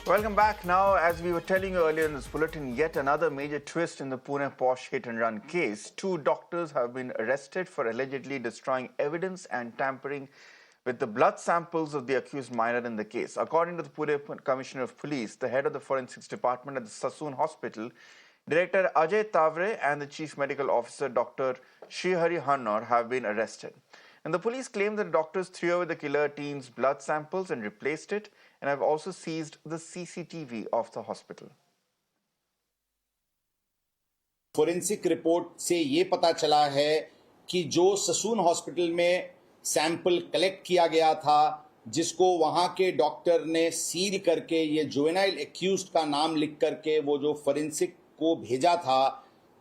Welcome back. Now, as we were telling you earlier in this bulletin, yet another major twist in the Pune Porsche hit and run case. Two doctors have been arrested for allegedly destroying evidence and tampering with the blood samples of the accused minor in the case. According to the Pune Commissioner of Police, the head of the forensics department at the Sassoon Hospital, Director Ajay Tavre, and the Chief Medical Officer Dr. Srihari Hannor have been arrested. And the police claim that doctors threw away the killer teen's blood samples and replaced it, and have also seized the CCTV of the hospital. Forensic report से ये पता चला है कि जो Sassoon hospital में sample collect किया गया था, जिसको वहां के डॉक्टर ने सील करके ये जुवेनाइल एक्यूज्ड का नाम लिख करके वो जो फोरेंसिक को भेजा था,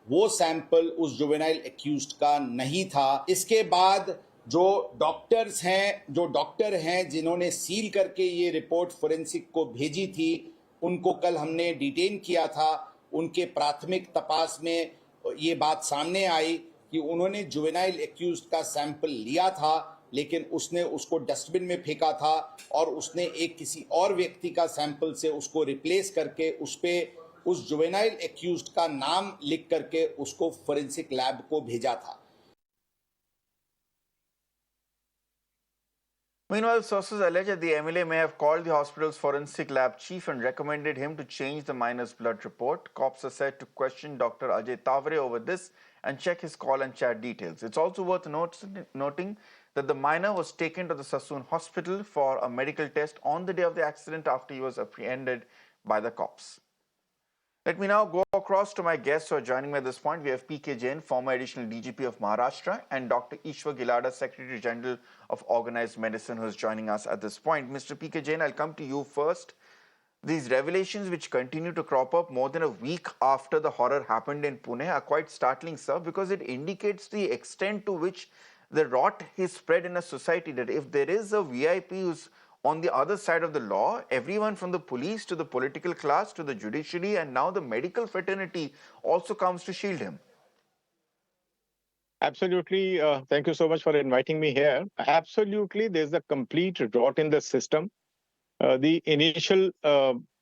वो सैंपल उस जुवेनाइल एक्यूज्ड का नहीं था। इसके बाद जो डॉक्टर हैं जिन्होंने सील करके ये रिपोर्ट फोरेंसिक को भेजी थी, उनको कल हमने डिटेन किया था। उनके प्राथमिक तपास में ये बात सामने आई कि उन्होंने जुवेनाइल एक्यूज्ड का सैंपल लिया था, लेकिन उसने उसको डस्टबिन में फेंका था और उसने एक किसी और व्यक्ति का सैंपल से उसको रिप्लेस करके उस जुवेनाइल एक्यूज्ड का नाम लिख करके उसको फोरेंसिक लैब को भेजा था। Meanwhile, sources allege that the MLA may have called the hospital's forensic lab chief and recommended him to change the minor's blood report. Cops are said to question Dr. Ajay Tavre over this and check his call and chat details. It's also worth noting that the minor was taken to the Sassoon hospital for a medical test on the day of the accident after he was apprehended by the cops. Let me now go across to my guests who are joining me at this point. We have P.K. Jain, former additional DGP of Maharashtra, and Dr. Ishwar Gilada, Secretary General of Organized Medicine, who is joining us at this point. Mr. P.K. Jain, I'll come to you first. These revelations which continue to crop up more than a week after the horror happened in Pune are quite startling, sir, because it indicates the extent to which the rot is spread in a society, that if there is a VIP who's on the other side of the law, everyone from the police to the political class to the judiciary and now the medical fraternity also comes to shield him. Absolutely. Thank you so much for inviting me here. Absolutely, there's a complete rot in the system. The initial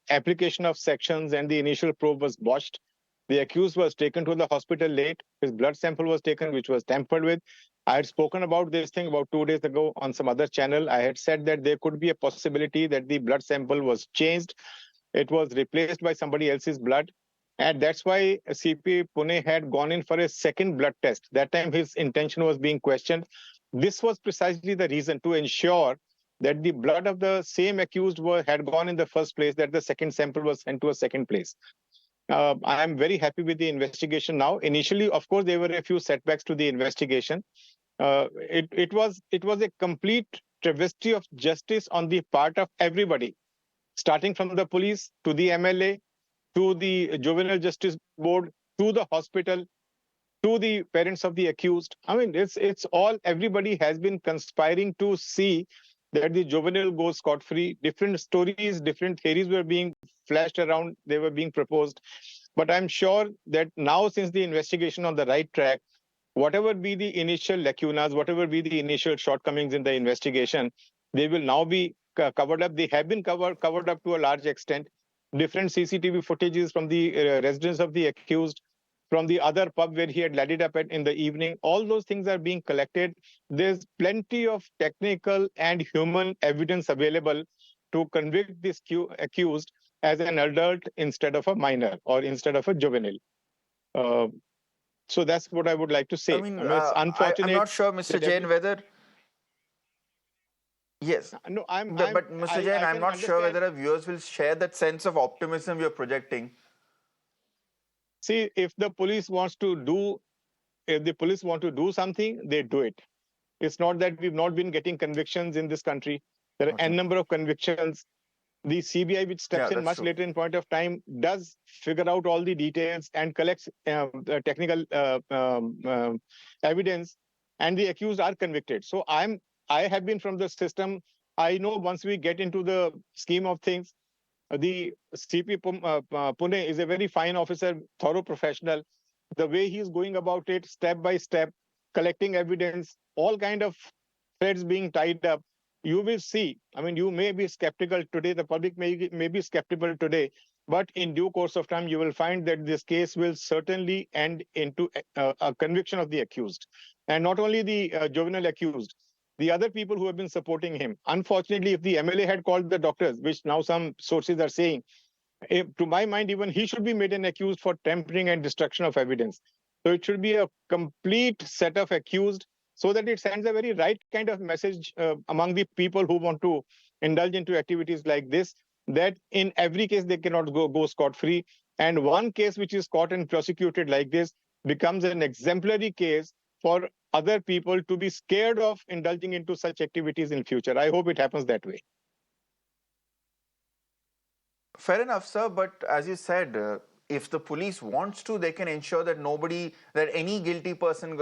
application of sections and the initial probe was botched. The accused was taken to the hospital late. His blood sample was taken, which was tampered with. I had spoken about this thing about 2 days ago on some other channel. I had said that there could be a possibility that the blood sample was changed. It was replaced by somebody else's blood. And that's why CP Pune had gone in for a second blood test. That time his intention was being questioned. This was precisely the reason, to ensure that the blood of the same accused had gone in the first place, that the second sample was sent to a second place. I am very happy with the investigation now. Initially, of course, there were a few setbacks to the investigation. It was a complete travesty of justice on the part of everybody, starting from the police to the MLA, to the Juvenile Justice Board, to the hospital, to the parents of the accused. I mean, it's all, everybody has been conspiring to see that the juvenile goes scot-free. Different stories, different theories were being flashed around, they were being proposed. But I'm sure that now, since the investigation on the right track, whatever be the initial lacunas, whatever be the initial shortcomings in the investigation, they will now be covered up. They have been covered up to a large extent. Different CCTV footages from the residence of the accused, from the other pub where he had laid it up in the evening, all those things are being collected. There's plenty of technical and human evidence available to convict this accused as an adult instead of a minor or instead of a juvenile. So that's what I would like to say. I mean, it's unfortunate. I'm not sure, Mr. Jain, whether... Yes. No, but Mr. Jain, I'm not sure whether our viewers will share that sense of optimism you're projecting. See, if the police want to do something, they do it. It's not that we've not been getting convictions in this country. There are n number of convictions. The CBI, which steps in much later in point of time, does figure out all the details and collects technical evidence, and the accused are convicted. So I have been from the system. I know once we get into the scheme of things, the CP Pune is a very fine officer, thorough professional. The way he is going about it, step by step, collecting evidence, all kind of threads being tied up. you will see, I mean, you may be skeptical today, the public may be skeptical today, but in due course of time, you will find that this case will certainly end into a conviction of the accused. And not only the juvenile accused, the other people who have been supporting him. Unfortunately, if the MLA had called the doctors, which now some sources are saying, to my mind, even he should be made an accused for tampering and destruction of evidence. So it should be a complete set of accused so that it sends a very right kind of message among the people who want to indulge into activities like this, that in every case they cannot go scot-free. And one case which is caught and prosecuted like this becomes an exemplary case for other people to be scared of indulging into such activities in future. I hope it happens that way. Fair enough, sir. But as you said, if the police wants to, they can ensure that that any guilty person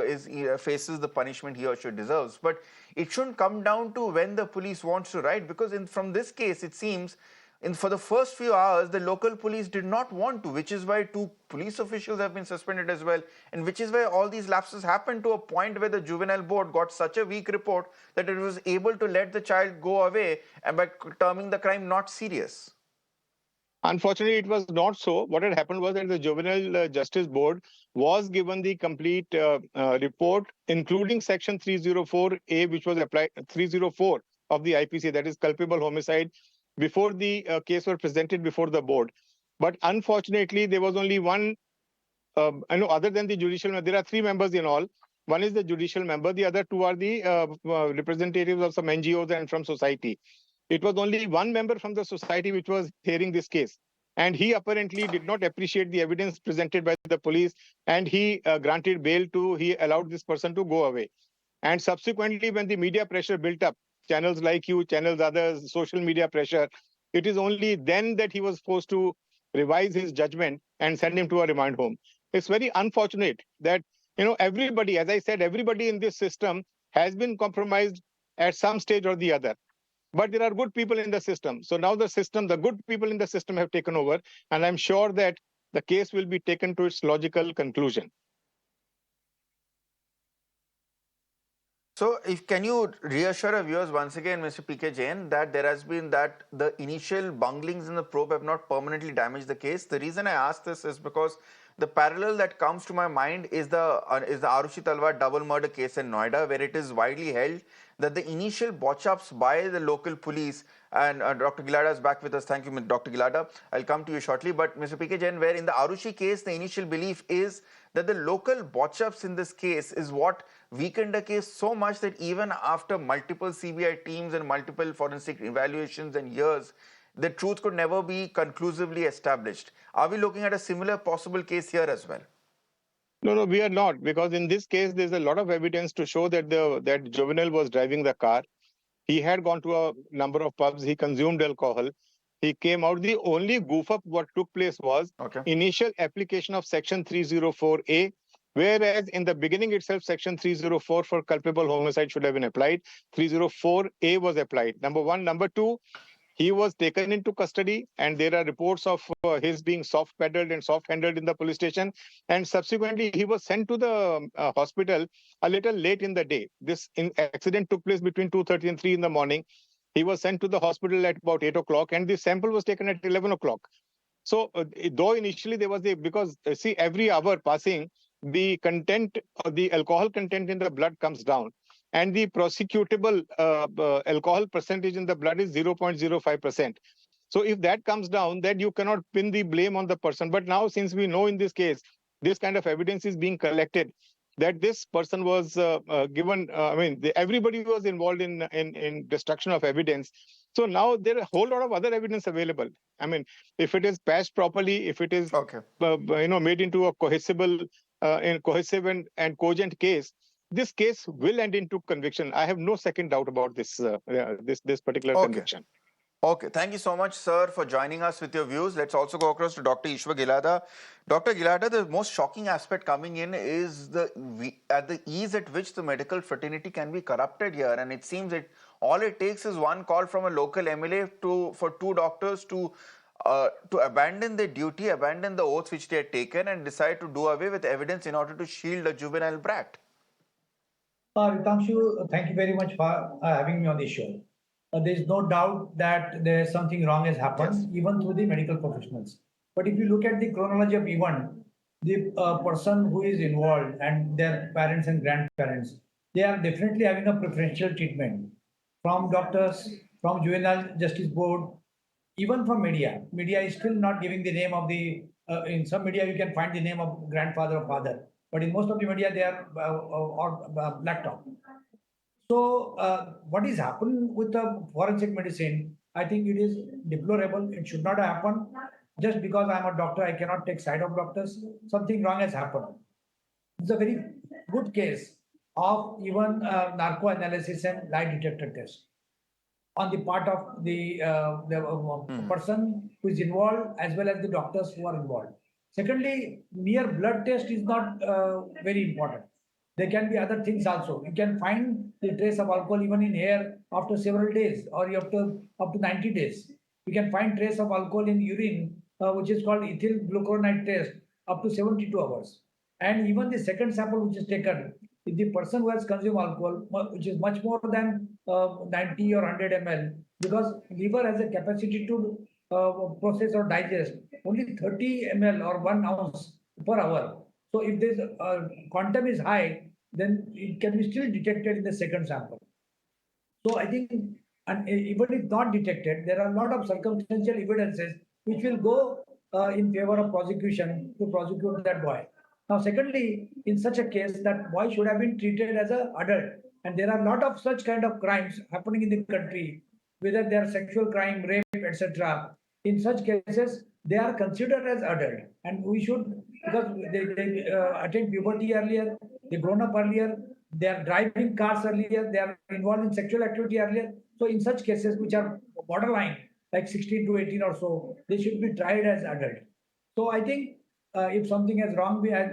faces the punishment he or she deserves. But it shouldn't come down to when the police wants to, right? Because from this case, it seems for the first few hours, the local police did not want to, which is why 2 police officials have been suspended as well, and which is why all these lapses happened to a point where the juvenile board got such a weak report that it was able to let the child go away and by terming the crime not serious. Unfortunately, it was not so. What had happened was that the Juvenile Justice Board was given the complete report, including Section 304A, which was applied 304 of the IPC, that is culpable homicide, before the case was presented before the board. But unfortunately, there was only one. Other than the judicial, there are 3 members in all. One is the judicial member. The other 2 are the representatives of some NGOs and from society. It was only one member from the society which was hearing this case. And he apparently did not appreciate the evidence presented by the police, and he granted bail he allowed this person to go away. And subsequently, when the media pressure built up, channels like you, channels others, social media pressure, it is only then that he was forced to revise his judgment and send him to a remand home. It's very unfortunate that, everybody, as I said, everybody in this system has been compromised at some stage or the other. But there are good people in the system. So now the good people in the system have taken over, and I'm sure that the case will be taken to its logical conclusion. So, can you reassure our viewers once again, Mr. PK Jain, that there has been that the initial bunglings in the probe have not permanently damaged the case? The reason I ask this is because the parallel that comes to my mind is the Arushi Talwar double murder case in Noida, where it is widely held that the initial botch-ups by the local police, and Dr. Gilada is back with us. Thank you, Dr. Gilada. I'll come to you shortly. But Mr. PK Jain, where in the Arushi case, the initial belief is that the local botch-ups in this case is what weakened the case so much that even after multiple CBI teams and multiple forensic evaluations and years, the truth could never be conclusively established. Are we looking at a similar possible case here as well? No, we are not, because in this case, there's a lot of evidence to show that that juvenile was driving the car. He had gone to a number of pubs. He consumed alcohol. He came out. The only goof up what took place was initial application of Section 304A, whereas in the beginning itself, Section 304 for culpable homicide should have been applied. 304A was applied. Number one. Number two, he was taken into custody, and there are reports of his being soft-pedaled and soft-handled in the police station. And subsequently, he was sent to the hospital a little late in the day. This accident took place between 2:30 and 3 in the morning. He was sent to the hospital at about 8 o'clock, and the sample was taken at 11 o'clock. So, though initially there was because see, every hour passing, the alcohol content in the blood comes down. And the prosecutable alcohol percentage in the blood is 0.05%. So if that comes down, then you cannot pin the blame on the person. But now, since we know in this case, this kind of evidence is being collected, that this person was given, everybody was involved in destruction of evidence. So now there are a whole lot of other evidence available. I mean, if it is patched properly, if it is made into a cohesive and cogent case, this case will end into conviction. I have no second doubt about this this particular conviction. Okay, thank you so much, sir, for joining us with your views. Let's also go across to Dr. Ishwar Gilada. Dr. Gilada, the most shocking aspect coming in is the ease at which the medical fraternity can be corrupted here. And it seems that all it takes is one call from a local MLA for 2 doctors to abandon their duty, abandon the oaths which they had taken, and decide to do away with evidence in order to shield a juvenile brat. Ritanshu, thank you very much for having me on this show. there is no doubt that there is something wrong has happened, Yes. even through the medical professionals. But if you look at the chronology of event, the person who is involved and their parents and grandparents, they are definitely having a preferential treatment from doctors, from juvenile justice board, even from media. Media is still not giving the name of the. In some media, you can find the name of grandfather or father, but in most of the media, they are blacked out. So, what is happened with the forensic medicine? I think it is deplorable. It should not happen. Just because I'm a doctor, I cannot take side of doctors. Something wrong has happened. It's a very good case of even narco analysis and lie detector test on the part of the person who is involved as well as the doctors who are involved. Secondly, mere blood test is not very important. There can be other things also. You can find the trace of alcohol even in hair after several days or after up to 90 days. You can find trace of alcohol in urine, which is called ethyl glucuronide test, up to 72 hours. And even the second sample which is taken, if the person who has consumed alcohol, which is much more than 90 or 100 ml, because liver has a capacity to process or digest only 30 ml or 1 ounce per hour. So if this quantum is high, then it can be still detected in the second sample. So I think, and even if not detected, there are a lot of circumstantial evidences which will go in favor of prosecution to prosecute that boy. Now, secondly, in such a case, that boy should have been treated as an adult, and there are a lot of such kind of crimes happening in the country, whether they are sexual crime, rape, etc. In such cases, they are considered as adult, and we should, because they attain puberty earlier, they grown up earlier, they are driving cars earlier, they are involved in sexual activity earlier. So in such cases which are borderline, like 16 to 18 or so, they should be tried as adult. So I think if something has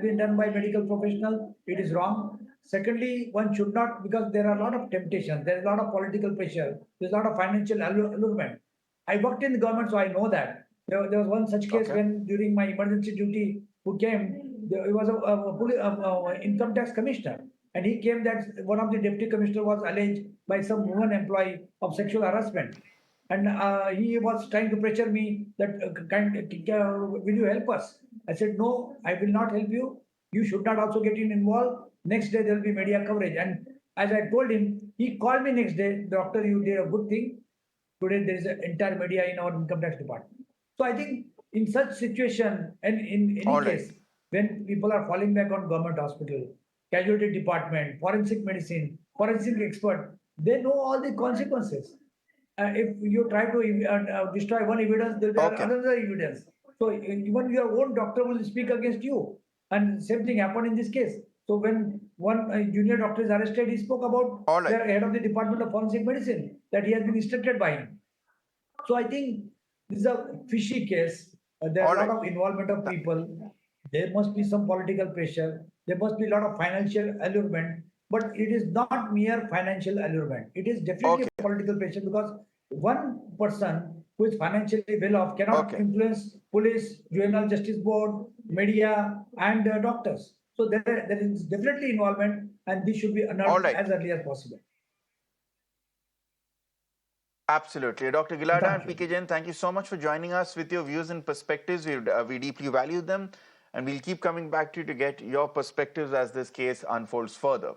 been done by medical professional, it is wrong. Secondly, one should not, because there are a lot of temptations, there is a lot of political pressure, there's a lot of financial allurement. I worked in the government, so I know that. There was one such case Okay. when during my emergency duty, who came, it was a income tax commissioner, and he came that one of the deputy commissioner was alleged by some woman employee of sexual harassment, and he was trying to pressure me that will you help us? I said no, I will not help you. You should not also get involved. Next day there will be media coverage, and as I told him, he called me next day, doctor, you did a good thing. Today there is an entire media in our income tax department. So I think in such situation, and in any All right. case, when people are falling back on government hospital, casualty department, forensic medicine, forensic expert, they know all the consequences. If you try to destroy one evidence, there will be Okay. another evidence. So even your own doctor will speak against you. And same thing happened in this case. So when one junior doctor is arrested, he spoke about All right. the head of the Department of Forensic Medicine, that he has been instructed by him. So I think this is a fishy case. There are All a lot right. of involvement of people. There must be some political pressure. There must be a lot of financial allurement. But it is not mere financial allurement. It is definitely Okay. political pressure, because one person who is financially well off cannot Okay. influence police, juvenile justice board, media, and doctors. So there is definitely involvement, and this should be All annulled right. as early as possible. Absolutely. Dr. Gilada and Thank you. PK Jain, thank you so much for joining us with your views and perspectives. We deeply value them, and we'll keep coming back to you to get your perspectives as this case unfolds further.